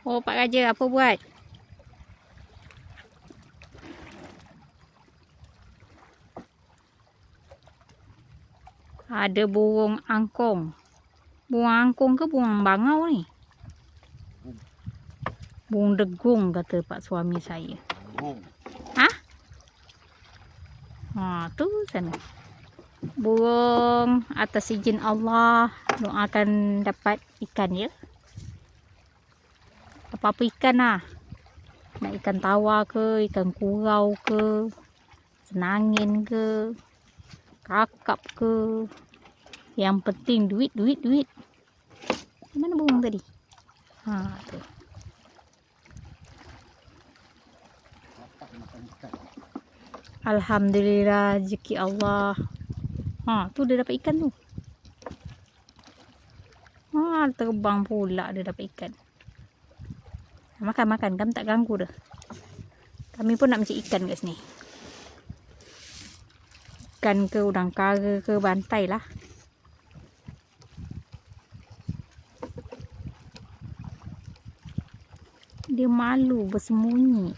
Oh, Pak Raja apa buat? Ada burung angkong. Burung angkong ke burung bangau ni? Burung degung kata pak suami saya. Hah? Ha, tu sana. Burung atas izin Allah doakan dapat ikan ya. Apa-apa ikan lah. Nak ikan tawa ke, ikan kurau ke, senangin ke, kakap ke. Yang penting duit. Mana burung tadi? Ha, tu. Alhamdulillah rezeki Allah. Ha, tu dia dapat ikan tu. Ha, terbang pula dia dapat ikan. Makan, kami tak ganggu dah. Kami pun nak mencari ikan kat sini. Ikan ke, udang kara ke, bantai lah. Dia malu bersembunyi.